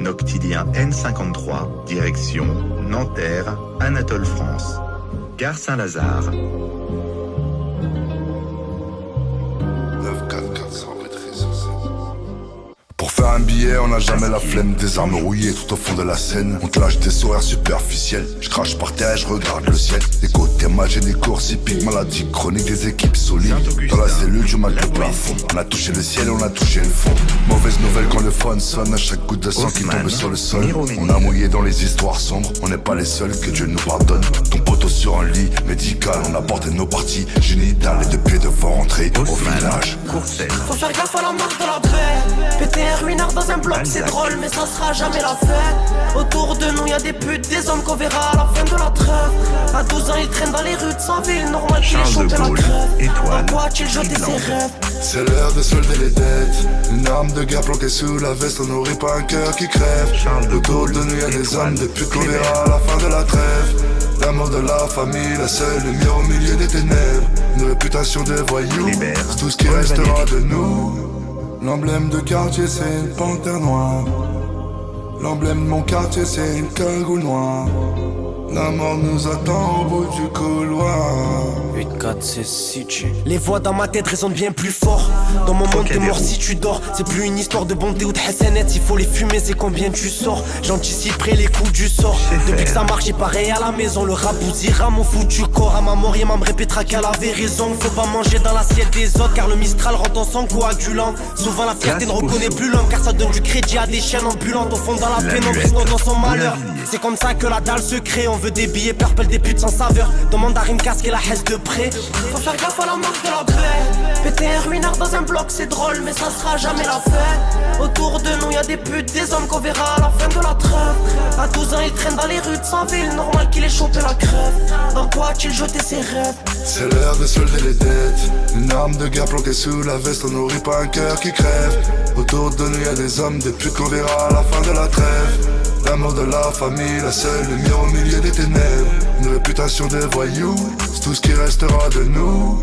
Noctilien N53, direction Nanterre, Anatole France. Gare Saint-Lazare. 94400 maîtrise. Pour faire un billet, on n'a jamais la flemme. Des armes rouillées tout au fond de la scène. On te lâche des sourires superficiels. Je crache par terre, je regarde le ciel. Des côtés magiques, des courses hippiques, maladie chronique, des équipes solides. Dans la cellule, je mate le plafond. On a touché le ciel, on a touché le fond. Mauvaise nouvelle quand le phone sonne. À chaque goutte de sang qui tombe sur le sol. On a mouillé dans les histoires sombres. On n'est pas les seuls, que Dieu nous pardonne. Ton poteau sur un lit médical. On a porté nos parties génitales. Les deux pieds devant rentrer au village. Faut faire gaffe à la marque de la paix. Péter un ruinard dans un bloc, c'est drôle, mais ça sera jamais la fête. Autour de nous, y'a des putes, des hommes qu'on verra à la fin de la trêve. À 12 ans, ils traînent dans les rues de sa ville. Normal qu'il ait chopé la crève. En quoi a-t-il jeté ses rêves? C'est l'heure de solder les dettes. Une arme de guerre planquée sous la veste. On n'aurait pas un cœur qui crève. Autour de nous, y'a des hommes, des putes qu'on verra à la fin de la trêve. L'amour de la famille, la seule lumière au milieu des ténèbres. Une réputation de voyous, c'est tout ce qui restera de nous. L'emblème de quartier, c'est une panthère noire. L'emblème de mon quartier, c'est une cagoule noire. La mort nous attend au bout du couloir. 8-4, c'est CJ. Les voix dans ma tête résonnent bien plus fort. Dans mon monde t'es mort si tu dors. C'est plus une histoire de bonté ou de hassanette. Il faut les fumer, c'est combien tu sors. J'anticiperai les coups du sort. Depuis que ça marche, j'ai pareil à la maison. Le rap bousillera mon foutu corps. À ma mort, Yéma me répétera qu'elle avait raison. Faut pas manger dans l'assiette des autres, car le Mistral rentre en sang coagulant. Souvent la fierté ne reconnaît plus l'homme, car ça donne du crédit à des chiens ambulantes. Au fond dans la pénombre, dans son malheur. C'est comme ça que la dalle se crée. On veut des billets purple, des putes sans saveur. Demande à Rimkas qui la hesse de près. Faut faire gaffe à la marque de la paix. Péter un ruinard dans un bloc, c'est drôle, mais ça sera jamais la fête. Autour de nous, y'a des putes, des hommes qu'on verra à la fin de la trêve. À 12 ans, il traîne dans les rues de sa ville. Normal qu'il ait chopé la crève. Dans quoi a-t-il jeté ses rêves? C'est l'heure de solder les dettes. Une arme de guerre planquée sous la veste. On n'aurait pas un cœur qui crève. Autour de nous, y'a des hommes, des putes qu'on verra à la fin de la trêve. L'amour de la famille, la seule lumière au milieu des ténèbres. Une réputation de voyous, c'est tout ce qui restera de nous.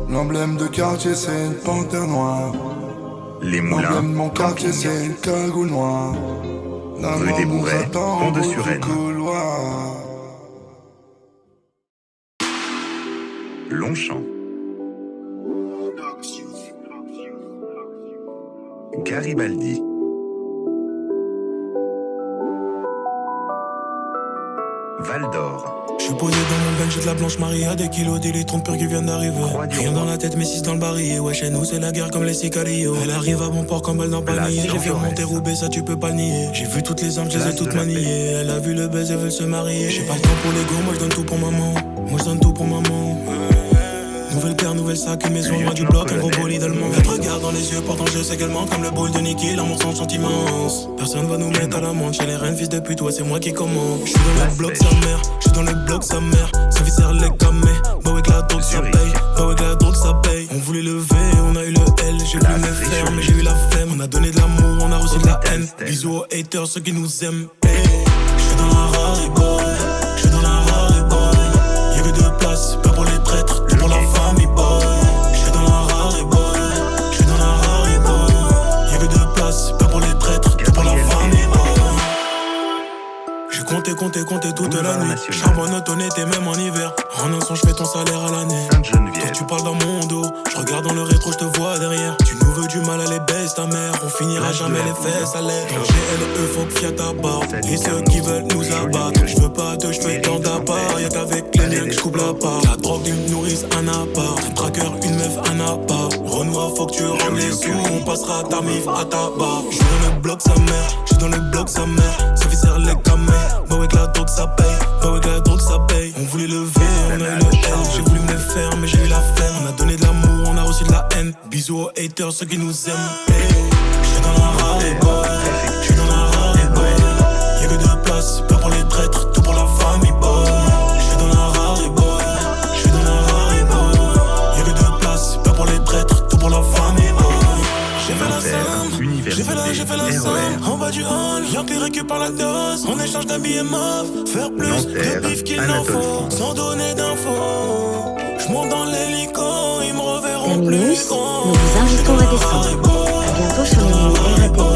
L'emblème de quartier, c'est une panthère noire. Les Moulins, l'emblème de mon quartier, c'est une cagoule noire. La rue des mort nous Bourrets, attend Pont au de bout du Suresnes. couloir. Longchamp. Garibaldi. Val d'Or. Je suis posé dans mon bench, j'ai de la blanche Marie à des kilos, des litres de pur qui viennent d'arriver. Rien dans la tête, mais 6 dans le barillet. Ouais, chez nous, c'est la guerre comme les sicarios. Elle arrive à bon port comme balle dans le panier. J'ai fait remonter Roubaix, ça tu peux pas le nier. J'ai vu toutes les armes, je les ai toutes maniées. Elle a vu le buzz, elle veut se marier. J'ai pas le temps pour les go, moi je donne tout pour maman. Moi je donne tout pour maman. Nouvelle paire, nouvelle sac, une maison loin du bloc, un gros bolide allemand. Elle te regarde dans les yeux, pourtant je sais qu'elle ment. Comme le bol de Nicky, l'amour sans chante immense. Personne va nous mettre à l'amende, chez les reines, fils de pute, ouais c'est moi qui commande. J'suis dans le bloc sa mère, j'suis dans le bloc sa mère. Sa vie sert les camés, bah ouais que la drogue ça paye. Bah ouais que la drogue ça paye. On voulait lever, on a eu le L. J'ai voulu me faire, mais j'ai eu la flemme. On a donné de l'amour, on a reçu de la haine. Bisous aux haters, ceux qui nous aiment. J'suis dans la Rari boy, j'suis dans la Rari boy. Y'a que deux places, pas pour les traîtres, tout pour la famille boy. J'suis dans la Rari boy, j'suis dans la Rari boy. Y'a que deux places, pas pour les traîtres, tout pour la famille boy. J'ai compté toute la nuit. Charbonne honnêteté même en hiver. En un son, j'fais ton salaire à l'année. Toi tu parles dans mon dos, j'regarde dans le rétro, j'te vois derrière. Tu nous veux du mal, à les baisse ta mère. On finira jamais les fesses à l'air. Dans GLE, faut que Fiat abarde. Et ceux qui veulent nous abattre. J'veux pas de cheveux dans ta part. Y'a qu'avec les miens que j'coupe la part. La drogue d'une nourrice, un appart. Un tracker, une meuf, un appart. Renoir, faut que tu rendes les sous. On passera ta mif à ta barre. J'suis dans le bloc sa mère, j'suis dans le bloc sa mère. Ça fait serre les camés. Bah ouais que la drogue ça paye, bah ouais que la drogue ça paye. On voulait lever, on a eu le L. J'ai voulu me faire, mais j'ai eu la flemme. On a donné de l'amour, on a reçu de la haine. Bisous aux haters, ceux qui nous aiment. J'suis dans la Rari boy, j'suis dans la Rari boy. Y'a que deux places, pas pour les traîtres, tout pour la famille boy. J'suis dans la Rari boy, j'suis dans la Rari boy. Y'a que deux places, pas pour les traîtres, tout pour la famille boy. J'ai fait la scène, j'ai fait la scène. En bas du hall, rien que récupère la dose. On échange d'habits mauve, faire plus de bif qu'il n'en faut. Sans donner d'infos, j'monte dans l'hélico, ils me reverront plus. Nous vous invitons à descendre. A bientôt sur les lignes RATP.